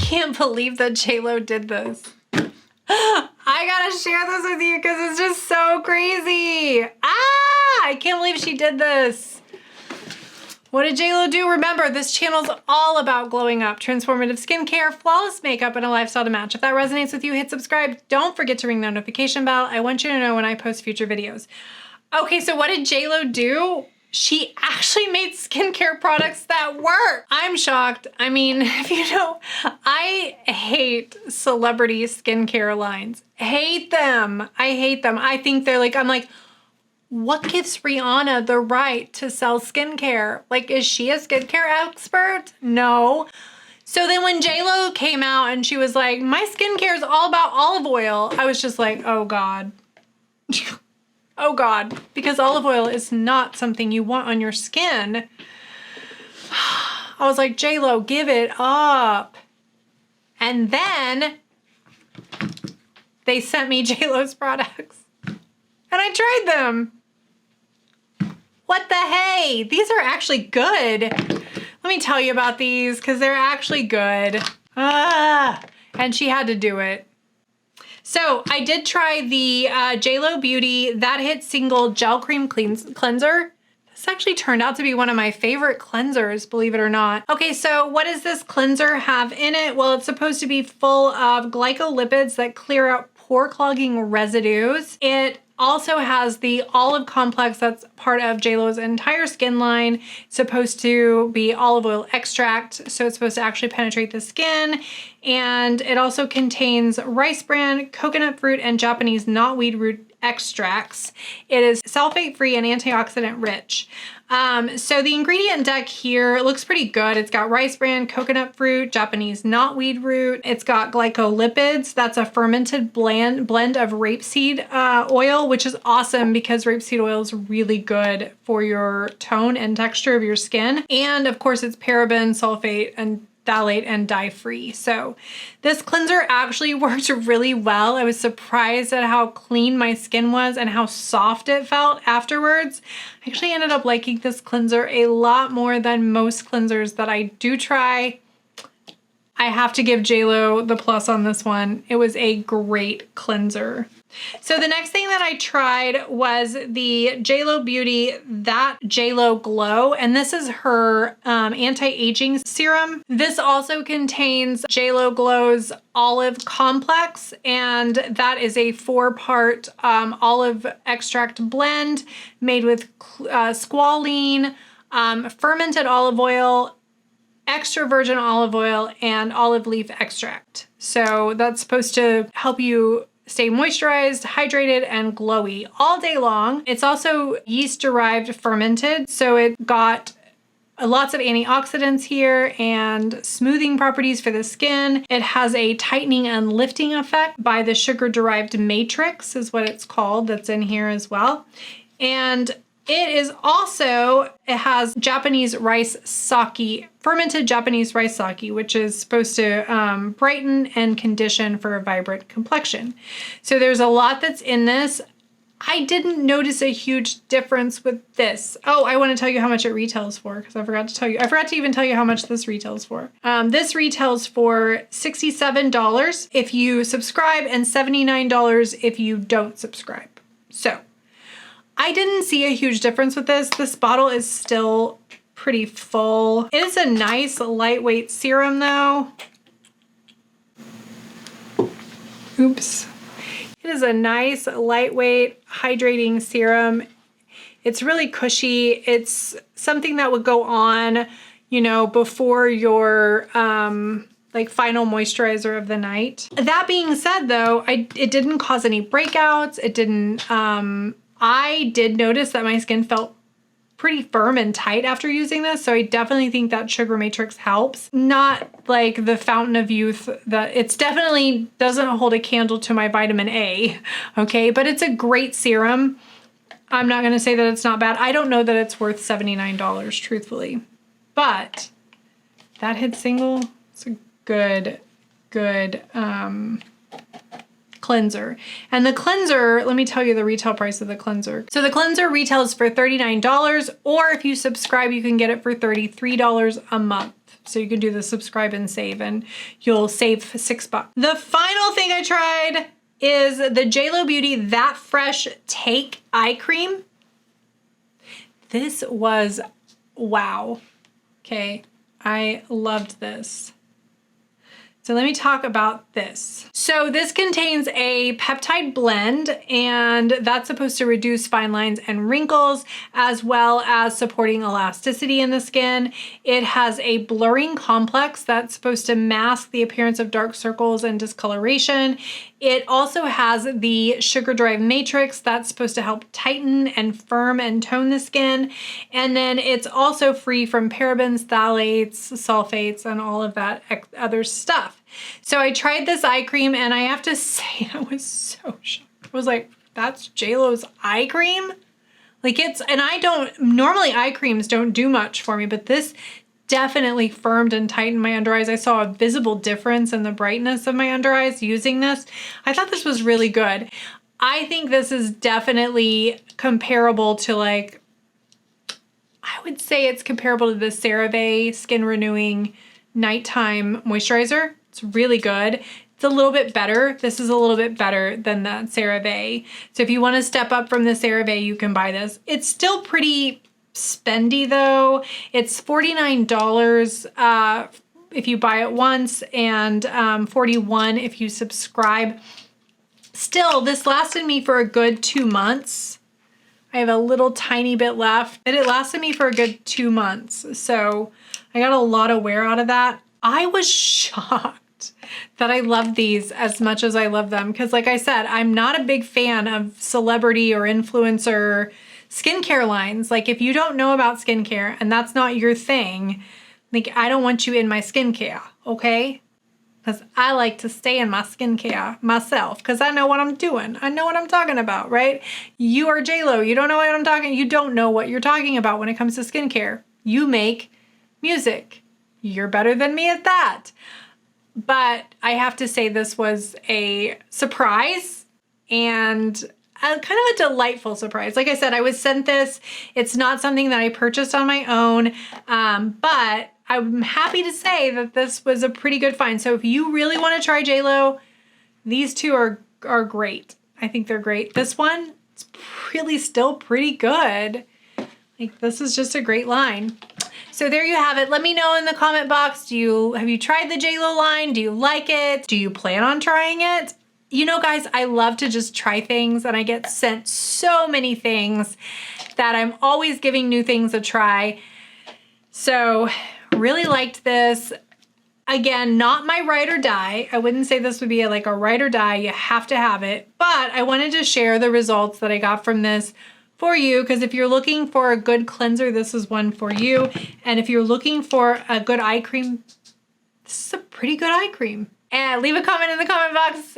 can't believe that JLo did this. I gotta share this with you because it's just so crazy. I can't believe she did this. What did JLo do? Remember, this channel's all about glowing up, transformative skincare, flawless makeup, and a lifestyle to match. If that resonates with you, hit subscribe. Don't forget to ring the notification bell. I want you to know when I post future videos. Okay, so what did JLo do? She actually made skincare products that work. I'm shocked. I mean, you know, I hate celebrity skincare lines. Hate them. I hate them. I think they're like, I'm like, what gives Rihanna the right to sell skincare? Like, is she a skincare expert? No. So then when JLo came out and she was like, my skincare is all about olive oil, I was just like, oh God. Oh God, because olive oil is not something you want on your skin. I was like, JLo, give it up. And then they sent me JLo's products and I tried them. What the hey? These are actually good. Let me tell you about these because they're actually good. And she had to do it. So I did try the JLo Beauty That Hit Single Gel Cream Cleanser. This actually turned out to be one of my favorite cleansers, believe it or not. Okay, so what does this cleanser have in it? Well, it's supposed to be full of glycolipids that clear out pore clogging residues. It also has the olive complex that's part of JLo's entire skin line. It's supposed to be olive oil extract, so it's supposed to actually penetrate the skin. And it also contains rice bran, coconut fruit, and Japanese knotweed root extracts. It is sulfate-free and antioxidant rich. So the ingredient deck here looks pretty good. It's got rice bran, coconut fruit, Japanese knotweed root. It's got glycolipids. That's a fermented blend of rapeseed oil, which is awesome because rapeseed oil is really good for your tone and texture of your skin. And of course it's paraben, sulfate, and phthalate and dye-free. So this cleanser actually worked really well. I was surprised at how clean my skin was and how soft it felt afterwards. I actually ended up liking this cleanser a lot more than most cleansers that I do try. I have to give JLo the plus on this one. It was a great cleanser. So the next thing that I tried was the JLo Beauty That JLo Glow, and this is her anti-aging serum. This also contains JLo Glow's olive complex, and that is a 4-part olive extract blend made with squalene, fermented olive oil, extra virgin olive oil, and olive leaf extract. So that's supposed to help you stay moisturized, hydrated, and glowy all day long. It's also yeast-derived fermented, so it got lots of antioxidants here and smoothing properties for the skin. It has a tightening and lifting effect by the sugar-derived matrix is what it's called, that's in here as well. And it has Japanese rice sake, fermented Japanese rice sake, which is supposed to brighten and condition for a vibrant complexion. So there's a lot that's in this. I didn't notice a huge difference with this. Oh, I want to tell you how much it retails for because I forgot to tell you. I forgot to even tell you how much this retails for. This retails for $67 if you subscribe and $79 if you don't subscribe. So I didn't see a huge difference with this. This bottle is still pretty full. It is a nice lightweight serum though. Oops. It is a nice lightweight hydrating serum. It's really cushy. It's something that would go on, you know, before your like final moisturizer of the night. That being said though, it didn't cause any breakouts. It didn't, I did notice that my skin felt pretty firm and tight after using this, so I definitely think that sugar matrix helps. Not like the Fountain of Youth, it's definitely doesn't hold a candle to my vitamin A, okay? But it's a great serum. I'm not gonna say that it's not bad. I don't know that it's worth $79, truthfully. But That Hit Single, it's a good cleanser. And the cleanser, let me tell you the retail price of the cleanser. So the cleanser retails for $39, or if you subscribe, you can get it for $33 a month. So you can do the subscribe and save and you'll save $6. The final thing I tried is the JLo Beauty That Fresh Take Eye Cream. This was wow. Okay, I loved this. So let me talk about this. So this contains a peptide blend, and that's supposed to reduce fine lines and wrinkles, as well as supporting elasticity in the skin. It has a blurring complex that's supposed to mask the appearance of dark circles and discoloration. It also has the sugar drive matrix that's supposed to help tighten and firm and tone the skin. And then it's also free from parabens, phthalates, sulfates, and all of that other stuff. So I tried this eye cream and I have to say I was so shocked. I was like, that's JLo's eye cream? Like and I don't, normally eye creams don't do much for me, but this definitely firmed and tightened my under eyes. I saw a visible difference in the brightness of my under eyes using this. I thought this was really good. I think this is definitely comparable to I would say it's comparable to the CeraVe Skin Renewing Nighttime Moisturizer. It's really good. It's a little bit better. This is a little bit better than the CeraVe. So if you want to step up from the CeraVe, you can buy this. It's still pretty spendy though. It's $49 if you buy it once and $41 if you subscribe. Still, this lasted me for a good 2 months. I have a little tiny bit left, but it lasted me for a good 2 months. So I got a lot of wear out of that. I was shocked that I love these as much as I love them. Because like I said, I'm not a big fan of celebrity or influencer skincare lines. Like if you don't know about skincare and that's not your thing, like I don't want you in my skincare, okay? Because I like to stay in my skincare myself because I know what I'm doing. I know what I'm talking about, right? You are JLo. You don't know what I'm talking. You don't know what you're talking about when it comes to skincare. You make music. You're better than me at that. But I have to say this was a surprise and kind of a delightful surprise. Like I said, I was sent this. It's not something that I purchased on my own, but I'm happy to say that this was a pretty good find. So if you really want to try JLo, these two are great. I think they're great. This one, it's really still pretty good. Like this is just a great line. So there you have it. Let me know in the comment box, have you tried the JLo line? Do you like it? Do you plan on trying it? You know, guys, I love to just try things and I get sent so many things that I'm always giving new things a try. So really liked this. Again, not my ride or die. I wouldn't say this would be like a ride or die. You have to have it. But I wanted to share the results that I got from this for you, because if you're looking for a good cleanser, this is one for you. And if you're looking for a good eye cream, this is a pretty good eye cream. And leave a comment in the comment box.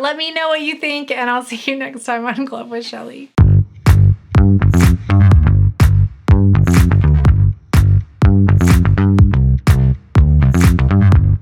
Let me know what you think, and I'll see you next time on Club with Shelly.